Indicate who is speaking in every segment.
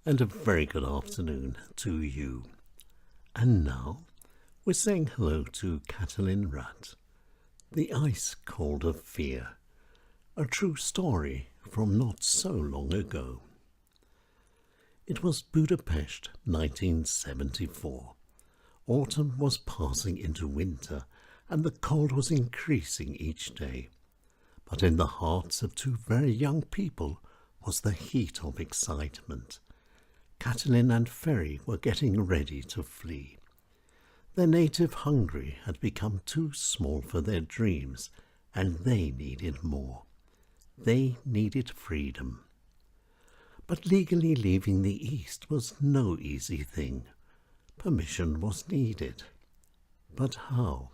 Speaker 1: and a very good afternoon to you. And now we're saying hello to Katalin Rat, the ice cold of fear, a true story from not so long ago. It was Budapest, 1974. Autumn was passing into winter, and the cold was increasing each day. But in the hearts of two very young people was the heat of excitement. Katalin and Ferry were getting ready to flee. Their native Hungary had become too small for their dreams, and they needed more. They needed freedom. But legally leaving the East was no easy thing. Permission was needed. But how?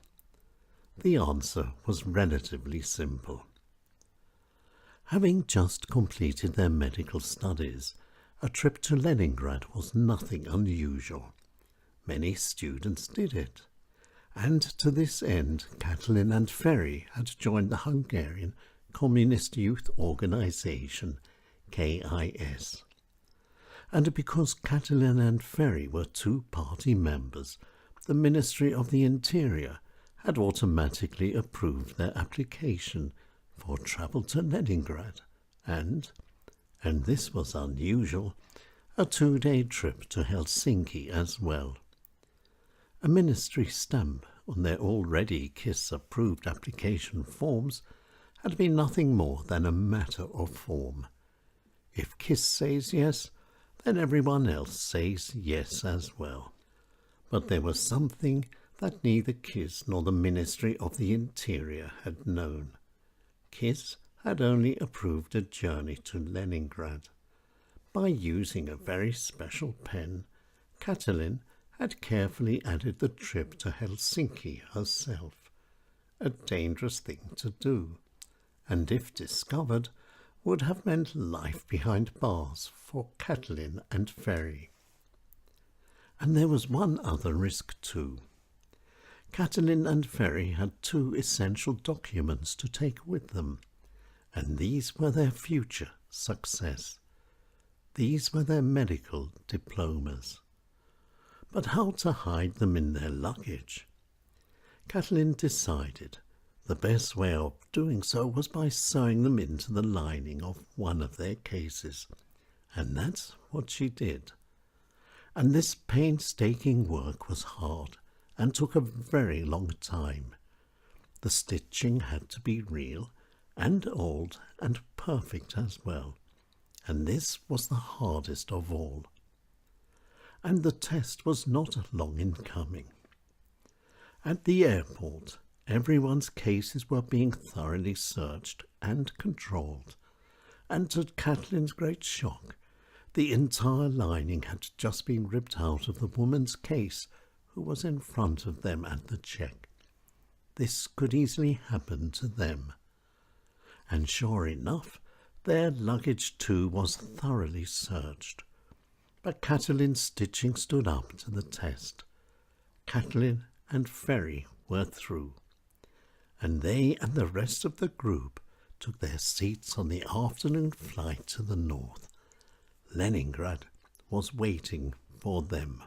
Speaker 1: The answer was relatively simple. Having just completed their medical studies, a trip to Leningrad was nothing unusual. Many students did it. And to this end, Katalin and Ferry had joined the Hungarian Communist Youth Organization, KIS. And because Katalin and Ferry were two party members, the Ministry of the Interior had automatically approved their application for travel to Leningrad and this was unusual, a 2-day trip to Helsinki as well. A ministry stamp on their already KISS-approved application forms had been nothing more than a matter of form. If KISS says yes, then everyone else says yes as well. But there was something that neither KISS nor the Ministry of the Interior had known. KISS had only approved a journey to Leningrad. By using a very special pen, Katalin had carefully added the trip to Helsinki herself, a dangerous thing to do, and if discovered, would have meant life behind bars for Katalin and Ferry. And there was one other risk too. Katalin and Ferry had 2 essential documents to take with them, and these were their future success. These were their medical diplomas. But how to hide them in their luggage? Katalin decided the best way of doing so was by sewing them into the lining of one of their cases, and that's what she did. And this painstaking work was hard and took a very long time. The stitching had to be real and old and perfect as well, and this was the hardest of all. And the test was not long in coming. At the airport, everyone's cases were being thoroughly searched and controlled, and to Katalin's great shock, the entire lining had just been ripped out of the woman's case who was in front of them at the check. This could easily happen to them. And sure enough, their luggage too was thoroughly searched. But Katalin's stitching stood up to the test. Katalin and Ferry were through, and they and the rest of the group took their seats on the afternoon flight to the north. Leningrad was waiting for them.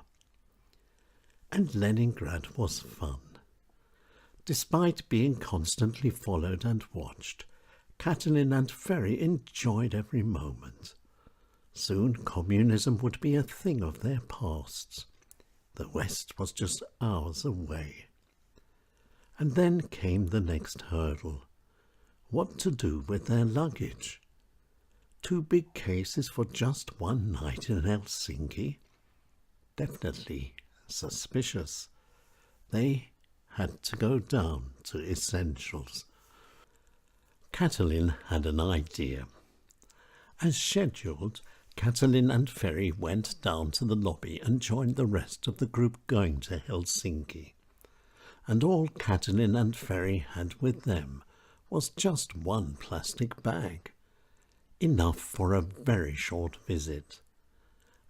Speaker 1: And Leningrad was fun. Despite being constantly followed and watched, Katalin and Ferry enjoyed every moment. Soon communism would be a thing of their pasts. The West was just hours away. And then came the next hurdle. What to do with their luggage? 2 big cases for just one night in Helsinki? Definitely suspicious. They had to go down to essentials. Katalin had an idea. As scheduled, Katalin and Ferry went down to the lobby and joined the rest of the group going to Helsinki. And all Katalin and Ferry had with them was just one plastic bag, enough for a very short visit.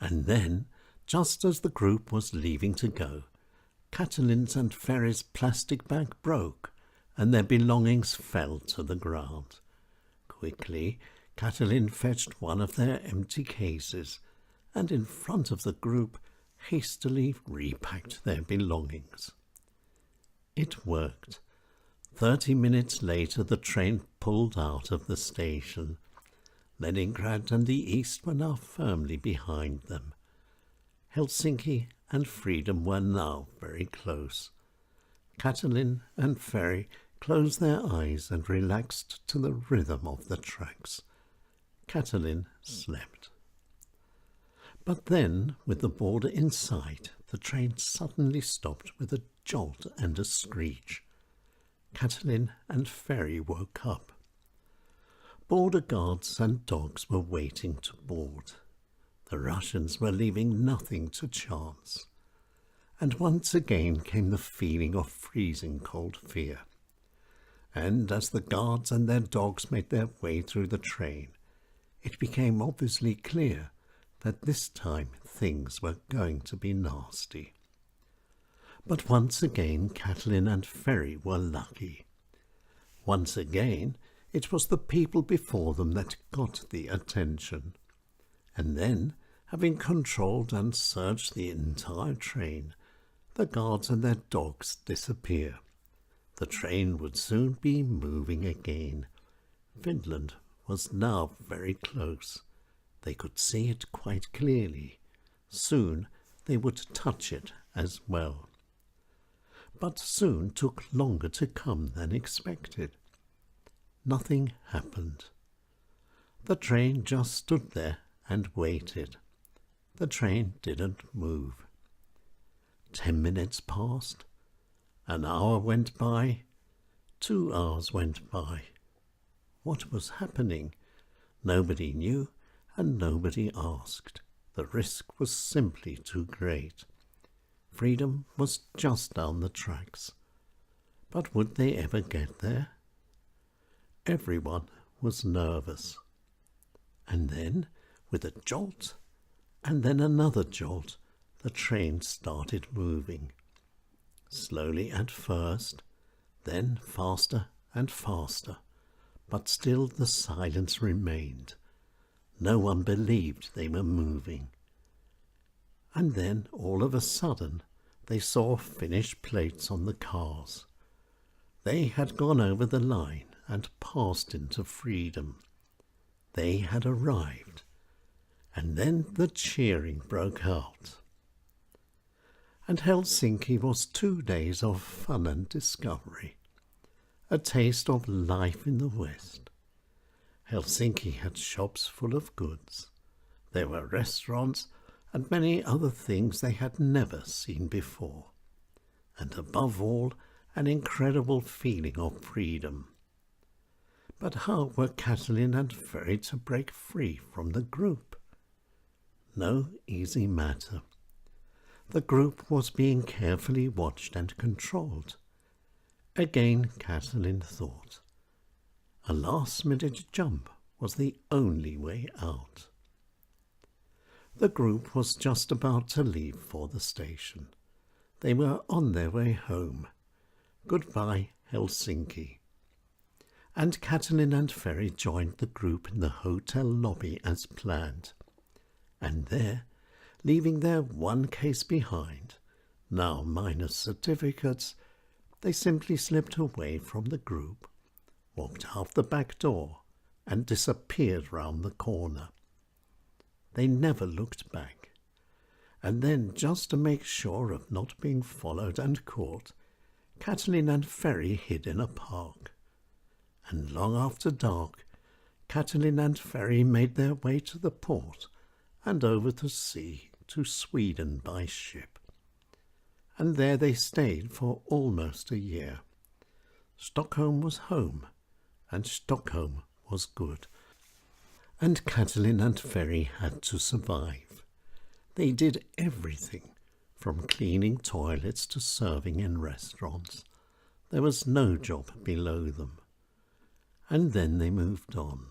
Speaker 1: And then, just as the group was leaving to go, Katalin's and Ferry's plastic bag broke, and their belongings fell to the ground. Quickly, Katalin fetched one of their empty cases and in front of the group hastily repacked their belongings. It worked. 30 minutes later the train pulled out of the station. Leningrad and the East were now firmly behind them. Helsinki and freedom were now very close. Katalin and Ferry closed their eyes and relaxed to the rhythm of the tracks. Katalin slept. But then, with the border in sight, the train suddenly stopped with a jolt and a screech. Katalin and Ferry woke up. Border guards and dogs were waiting to board. The Russians were leaving nothing to chance. And once again came the feeling of freezing cold fear. And as the guards and their dogs made their way through the train, it became obviously clear that this time things were going to be nasty. But once again Katalin and Ferry were lucky. Once again it was the people before them that got the attention. And then, having controlled and searched the entire train, the guards and their dogs disappear. The train would soon be moving again. Finland was now very close. They could see it quite clearly. Soon they would touch it as well. But soon took longer to come than expected. Nothing happened. The train just stood there and waited. The train didn't move. 10 minutes passed. An hour went by. 2 hours went by. What was happening? Nobody knew, and nobody asked. The risk was simply too great. Freedom was just down the tracks. But would they ever get there? Everyone was nervous. And then, with a jolt, and then another jolt, the train started moving. Slowly at first, then faster and faster, but still the silence remained. No one believed they were moving. And then, all of a sudden, they saw Finnish plates on the cars. They had gone over the line and passed into freedom. They had arrived. And then the cheering broke out. And Helsinki was 2 days of fun and discovery, a taste of life in the West. Helsinki had shops full of goods. There were restaurants and many other things they had never seen before. And above all, an incredible feeling of freedom. But how were Katalin and Ferry to break free from the group? No easy matter. The group was being carefully watched and controlled. Again Katalin thought. A last-minute jump was the only way out. The group was just about to leave for the station. They were on their way home. Goodbye, Helsinki. And Katalin and Ferry joined the group in the hotel lobby as planned. And there, leaving their one case behind, now minus certificates, they simply slipped away from the group, walked out the back door, and disappeared round the corner. They never looked back. And then, just to make sure of not being followed and caught, Katalin and Ferry hid in a park. And long after dark, Katalin and Ferry made their way to the port and over the sea to Sweden by ship. And there they stayed for almost a year. Stockholm was home, and Stockholm was good. And Katalin and Ferry had to survive. They did everything, from cleaning toilets to serving in restaurants. There was no job below them. And then they moved on.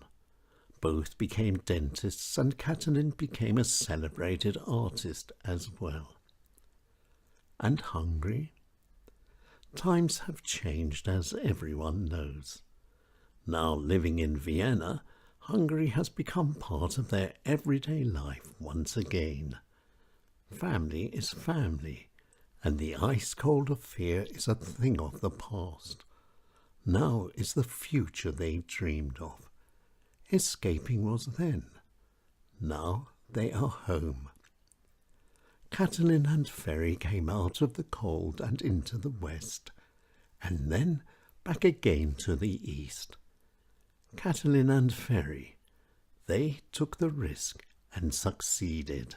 Speaker 1: Both became dentists, and Katalin became a celebrated artist as well. And hungry? Times have changed, as everyone knows. Now living in Vienna, Hungary has become part of their everyday life once again. Family is family, and the ice cold of fear is a thing of the past. Now is the future they dreamed of. Escaping was then. Now they are home. Katalin and Ferry came out of the cold and into the west, and then back again to the east. Katalin and Ferry, they took the risk and succeeded.